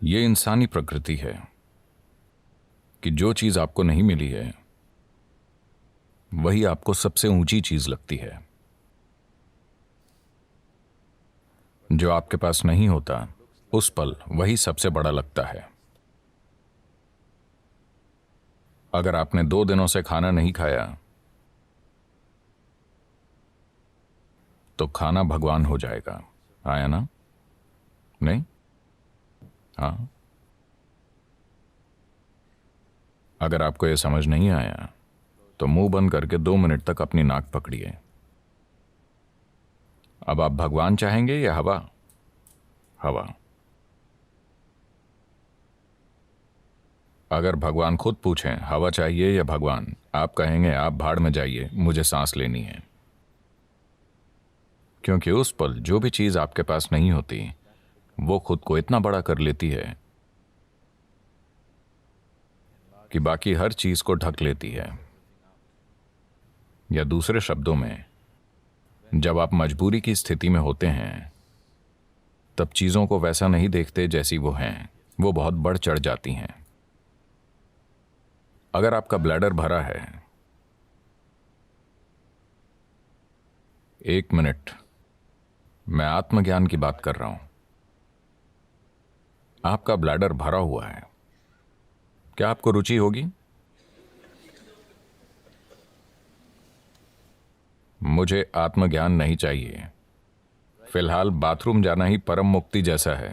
ये इंसानी प्रकृति है कि जो चीज आपको नहीं मिली है वही आपको सबसे ऊंची चीज लगती है। जो आपके पास नहीं होता उस पल वही सबसे बड़ा लगता है। अगर आपने 2 दिनों से खाना नहीं खाया तो खाना भगवान हो जाएगा। आया ना? नहीं? हाँ। अगर आपको यह समझ नहीं आया तो मुंह बंद करके 2 मिनट तक अपनी नाक पकड़िए। अब आप भगवान चाहेंगे या हवा? हवा। अगर भगवान खुद पूछें हवा चाहिए या भगवान, आप कहेंगे आप भाड़ में जाइए, मुझे सांस लेनी है। क्योंकि उस पल जो भी चीज आपके पास नहीं होती वो खुद को इतना बड़ा कर लेती है कि बाकी हर चीज को ढक लेती है। या दूसरे शब्दों में, जब आप मजबूरी की स्थिति में होते हैं तब चीजों को वैसा नहीं देखते जैसी वो हैं, वो बहुत बढ़ चढ़ जाती हैं। अगर आपका ब्लैडर भरा है, 1 मिनट, मैं आत्मज्ञान की बात कर रहा हूं। आपका ब्लैडर भरा हुआ है, क्या आपको रुचि होगी? मुझे आत्मज्ञान नहीं चाहिए। फिलहाल बाथरूम जाना ही परम मुक्ति जैसा है।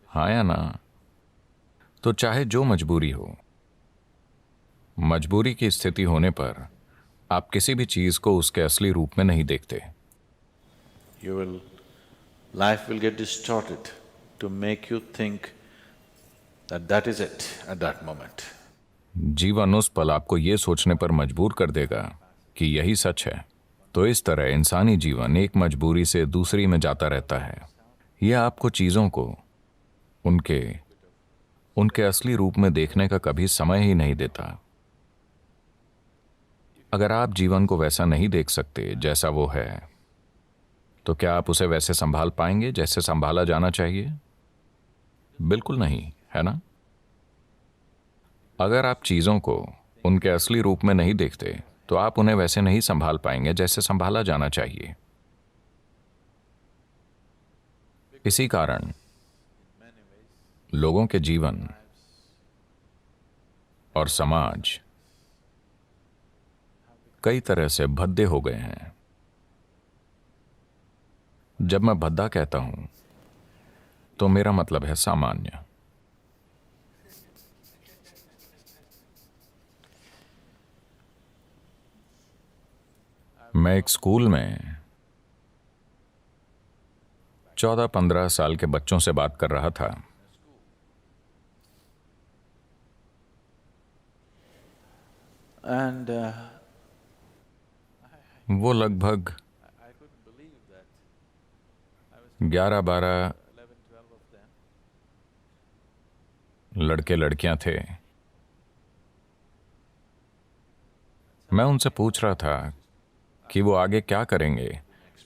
हाँ या ना? तो चाहे जो मजबूरी हो, मजबूरी की स्थिति होने पर आप किसी भी चीज को उसके असली रूप में नहीं देखते। Life will get distorted to make you think that that is it at that moment. जीवन उस पल आपको ये सोचने पर मजबूर कर देगा कि यही सच है। तो इस तरह इंसानी जीवन एक मजबूरी से दूसरी में जाता रहता है। यह आपको चीजों को उनके असली रूप में देखने का कभी समय ही नहीं देता। अगर आप जीवन को वैसा नहीं देख सकते जैसा वो है, तो क्या आप उसे वैसे संभाल पाएंगे जैसे संभाला जाना चाहिए? बिल्कुल नहीं, है ना? अगर आप चीजों को उनके असली रूप में नहीं देखते तो आप उन्हें वैसे नहीं संभाल पाएंगे जैसे संभाला जाना चाहिए। इसी कारण लोगों के जीवन और समाज कई तरह से भद्दे हो गए हैं। जब मैं भद्दा कहता हूं तो मेरा मतलब है सामान्य। मैं एक स्कूल में 14-15 साल के बच्चों से बात कर रहा था। And वो लगभग 11-12 लड़के लड़कियां थे। मैं उनसे पूछ रहा था कि वो आगे क्या करेंगे,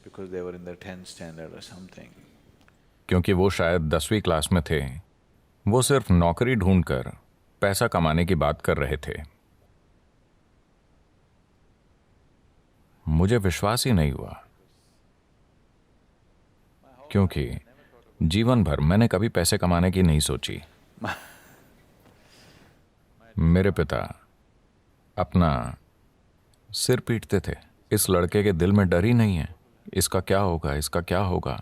because they were in the 10th standard or something. क्योंकि वो शायद 10वीं क्लास में थे। वो सिर्फ नौकरी ढूंढकर पैसा कमाने की बात कर रहे थे। मुझे विश्वास ही नहीं हुआ, क्योंकि जीवन भर मैंने कभी पैसे कमाने की नहीं सोची। मेरे पिता अपना सिर पीटते थे, इस लड़के के दिल में डर ही नहीं है, इसका क्या होगा, इसका क्या होगा।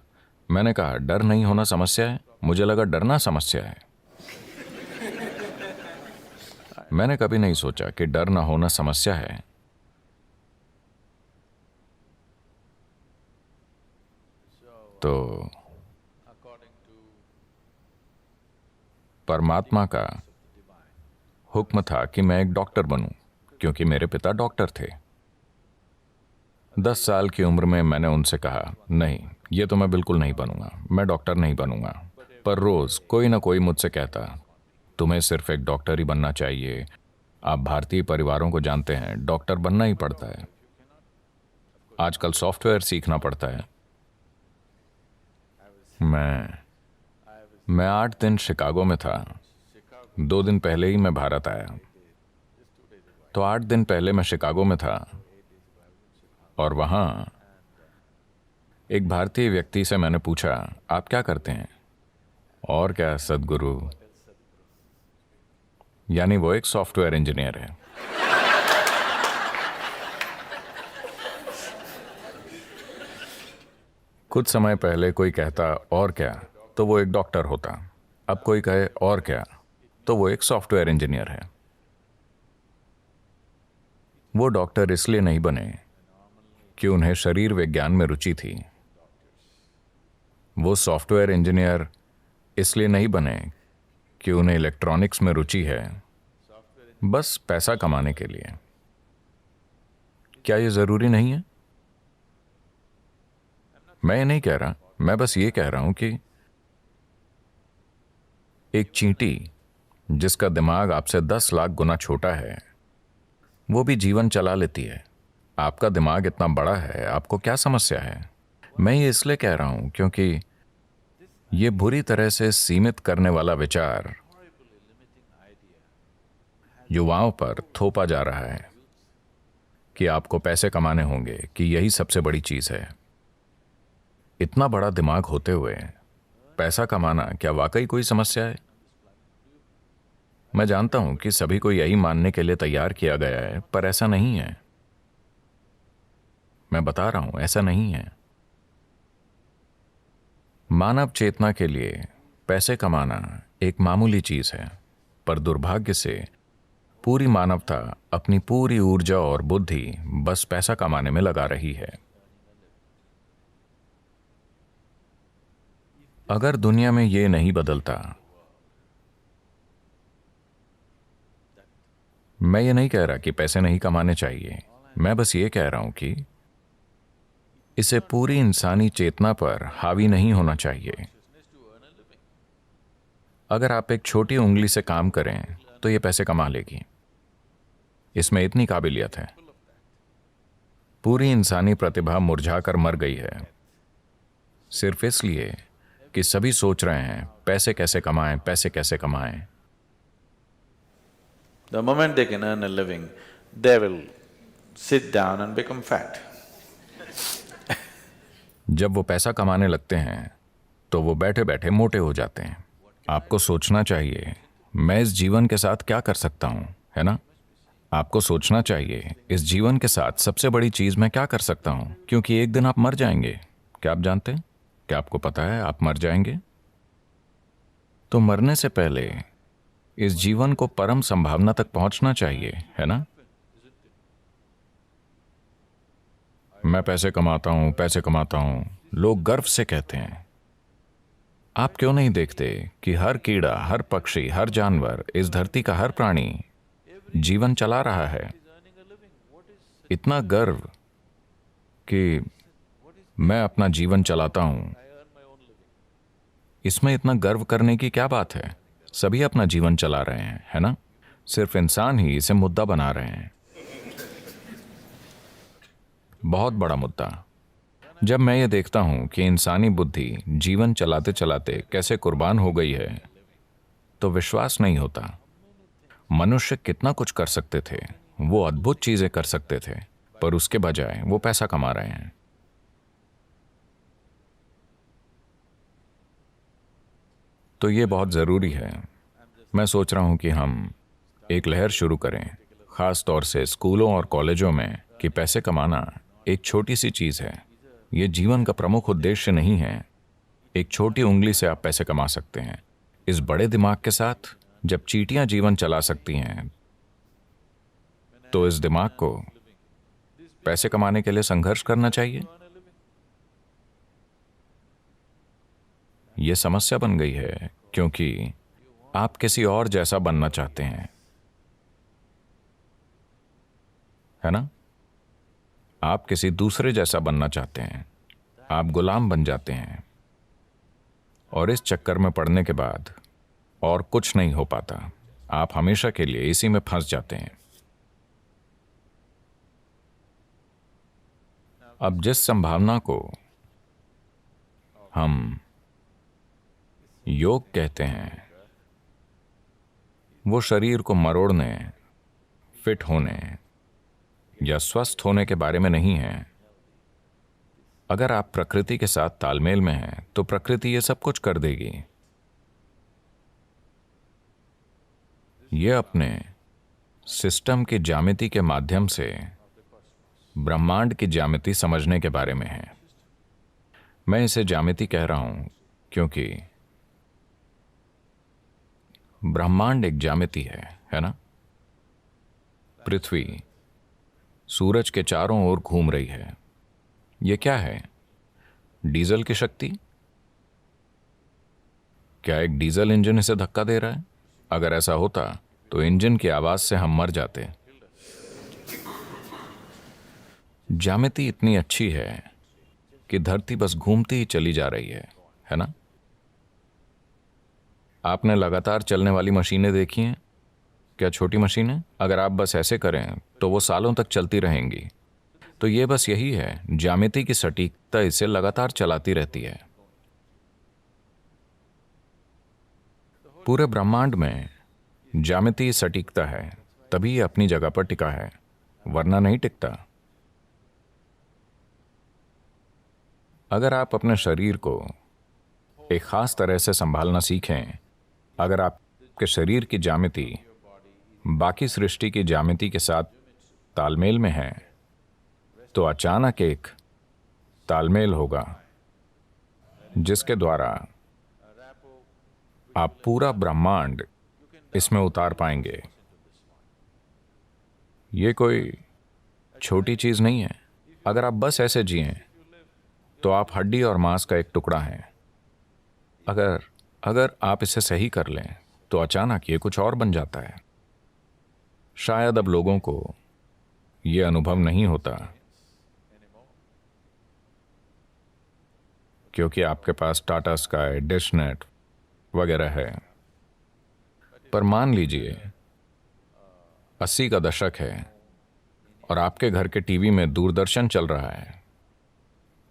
मैंने कहा डर नहीं होना समस्या है? मुझे लगा डरना समस्या है। मैंने कभी नहीं सोचा कि डर ना होना समस्या है। तो परमात्मा का हुक्म था कि मैं एक डॉक्टर बनूं, क्योंकि मेरे पिता डॉक्टर थे। 10 साल की उम्र में मैंने उनसे कहा नहीं, ये तो मैं बिल्कुल नहीं बनूंगा, मैं डॉक्टर नहीं बनूंगा। पर रोज कोई ना कोई मुझसे कहता तुम्हें सिर्फ एक डॉक्टर ही बनना चाहिए। आप भारतीय परिवारों को जानते हैं, डॉक्टर बनना ही पड़ता है। आजकल सॉफ्टवेयर सीखना पड़ता है। मैं मैं 8 दिन शिकागो में था। 2 दिन पहले ही मैं भारत आया। तो 8 दिन पहले मैं शिकागो में था और वहां एक भारतीय व्यक्ति से मैंने पूछा, आप क्या करते हैं? और क्या सदगुरु, यानी वो एक सॉफ्टवेयर इंजीनियर है। कुछ समय पहले कोई कहता और क्या, तो वो एक डॉक्टर होता। अब कोई कहे और क्या, तो वो एक सॉफ्टवेयर इंजीनियर है। वो डॉक्टर इसलिए नहीं बने कि उन्हें शरीर विज्ञान में रुचि थी। वो सॉफ्टवेयर इंजीनियर इसलिए नहीं बने कि उन्हें इलेक्ट्रॉनिक्स में रुचि है, बस पैसा कमाने के लिए। क्या ये जरूरी नहीं है? मैं ये नहीं कह रहा, मैं बस ये कह रहा हूं कि एक चींटी जिसका दिमाग आपसे 10 लाख गुना छोटा है, वो भी जीवन चला लेती है। आपका दिमाग इतना बड़ा है, आपको क्या समस्या है? मैं ये इसलिए कह रहा हूं क्योंकि ये बुरी तरह से सीमित करने वाला विचार युवाओं पर थोपा जा रहा है कि आपको पैसे कमाने होंगे, कि यही सबसे बड़ी चीज है। इतना बड़ा दिमाग होते हुए पैसा कमाना क्या वाकई कोई समस्या है? मैं जानता हूं कि सभी को यही मानने के लिए तैयार किया गया है, पर ऐसा नहीं है। मैं बता रहा हूं, ऐसा नहीं है। मानव चेतना के लिए पैसे कमाना एक मामूली चीज है, पर दुर्भाग्य से पूरी मानवता अपनी पूरी ऊर्जा और बुद्धि बस पैसा कमाने में लगा रही है। अगर दुनिया में ये नहीं बदलता, मैं ये नहीं कह रहा कि पैसे नहीं कमाने चाहिए, मैं बस ये कह रहा हूं कि इसे पूरी इंसानी चेतना पर हावी नहीं होना चाहिए। अगर आप एक छोटी उंगली से काम करें तो ये पैसे कमा लेगी, इसमें इतनी काबिलियत है। पूरी इंसानी प्रतिभा मुरझाकर मर गई है, सिर्फ इसलिए कि सभी सोच रहे हैं पैसे कैसे कमाएं, पैसे कैसे कमाएं। The moment they can earn a living, they will sit down and become fat. जब वो पैसा कमाने लगते हैं तो वो बैठे बैठे मोटे हो जाते हैं। आपको सोचना चाहिए, मैं इस जीवन के साथ क्या कर सकता हूं, है ना? आपको सोचना चाहिए, इस जीवन के साथ सबसे बड़ी चीज मैं क्या कर सकता हूं, क्योंकि एक दिन आप मर जाएंगे। क्या आप जानते हैं? क्या आपको पता है आप मर जाएंगे? तो मरने से पहले इस जीवन को परम संभावना तक पहुंचना चाहिए, है ना? मैं पैसे कमाता हूं, पैसे कमाता हूं, लोग गर्व से कहते हैं। आप क्यों नहीं देखते कि हर कीड़ा, हर पक्षी, हर जानवर, इस धरती का हर प्राणी जीवन चला रहा है? इतना गर्व कि मैं अपना जीवन चलाता हूं, इसमें इतना गर्व करने की क्या बात है? सभी अपना जीवन चला रहे हैं, है ना? सिर्फ इंसान ही इसे मुद्दा बना रहे हैं। बहुत बड़ा मुद्दा। जब मैं ये देखता हूं कि इंसानी बुद्धि जीवन चलाते चलाते कैसे कुर्बान हो गई है, तो विश्वास नहीं होता। मनुष्य कितना कुछ कर सकते थे, वो अद्भुत चीजें कर सकते थे, पर उसके बजाय वो पैसा कमा रहे हैं। तो ये बहुत जरूरी है। मैं सोच रहा हूं कि हम एक लहर शुरू करें, खास तौर से स्कूलों और कॉलेजों में, कि पैसे कमाना एक छोटी सी चीज है। ये जीवन का प्रमुख उद्देश्य नहीं है। एक छोटी उंगली से आप पैसे कमा सकते हैं। इस बड़े दिमाग के साथ जब चींटियां जीवन चला सकती हैं, तो इस दिमाग को पैसे कमाने के लिए संघर्ष करना चाहिए। यह समस्या बन गई है क्योंकि आप किसी और जैसा बनना चाहते हैं, है ना? आप किसी दूसरे जैसा बनना चाहते हैं। आप गुलाम बन जाते हैं और इस चक्कर में पड़ने के बाद और कुछ नहीं हो पाता। आप हमेशा के लिए इसी में फंस जाते हैं। अब जिस संभावना को हम योग कहते हैं वो शरीर को मरोड़ने, फिट होने या स्वस्थ होने के बारे में नहीं है। अगर आप प्रकृति के साथ तालमेल में हैं तो प्रकृति ये सब कुछ कर देगी। ये अपने सिस्टम की ज्यामिति के माध्यम से ब्रह्मांड की ज्यामिति समझने के बारे में है। मैं इसे ज्यामिति कह रहा हूं क्योंकि ब्रह्मांड एक ज्यामिति है ना? पृथ्वी सूरज के चारों ओर घूम रही है। यह क्या है? डीजल की शक्ति? क्या एक डीजल इंजन इसे धक्का दे रहा है? अगर ऐसा होता तो इंजन की आवाज से हम मर जाते। ज्यामिति इतनी अच्छी है कि धरती बस घूमती ही चली जा रही है ना? आपने लगातार चलने वाली मशीनें देखी हैं? क्या छोटी मशीनें? अगर आप बस ऐसे करें तो वो सालों तक चलती रहेंगी। तो ये बस यही है, ज्यामिति की सटीकता इसे लगातार चलाती रहती है। पूरे ब्रह्मांड में ज्यामिति सटीकता है, तभी ये अपनी जगह पर टिका है, वरना नहीं टिकता। अगर आप अपने शरीर को एक खास तरह से संभालना सीखें, अगर आपके शरीर की ज्यामिति बाकी सृष्टि की ज्यामिति के साथ तालमेल में है, तो अचानक एक तालमेल होगा जिसके द्वारा आप पूरा ब्रह्मांड इसमें उतार पाएंगे। ये कोई छोटी चीज नहीं है। अगर आप बस ऐसे जिएं तो आप हड्डी और मांस का एक टुकड़ा हैं। अगर आप इसे सही कर लें तो अचानक ये कुछ और बन जाता है। शायद अब लोगों को ये अनुभव नहीं होता क्योंकि आपके पास टाटा स्काई, डिश नेट वगैरह है। पर मान लीजिए 80 का दशक है और आपके घर के टीवी में दूरदर्शन चल रहा है।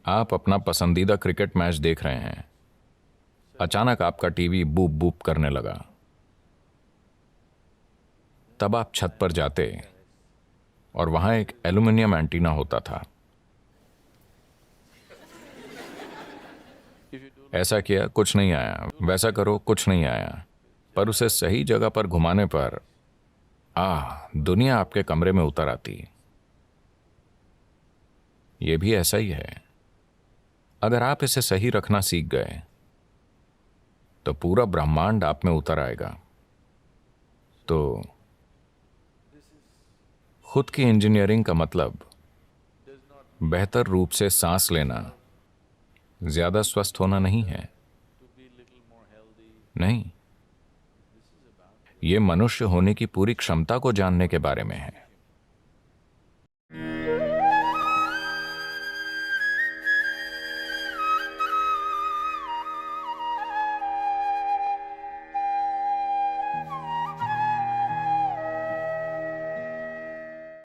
आप अपना पसंदीदा क्रिकेट मैच देख रहे हैं। अचानक आपका टीवी बूप बूप करने लगा। तब आप छत पर जाते और वहां एक एल्युमिनियम एंटीना होता था। ऐसा किया, कुछ नहीं आया। वैसा करो, कुछ नहीं आया। पर उसे सही जगह पर घुमाने पर दुनिया आपके कमरे में उतर आती। यह भी ऐसा ही है। अगर आप इसे सही रखना सीख गए तो पूरा ब्रह्मांड आप में उतर आएगा। तो खुद की इंजीनियरिंग का मतलब बेहतर रूप से सांस लेना, ज्यादा स्वस्थ होना नहीं है। नहीं, ये मनुष्य होने की पूरी क्षमता को जानने के बारे में है।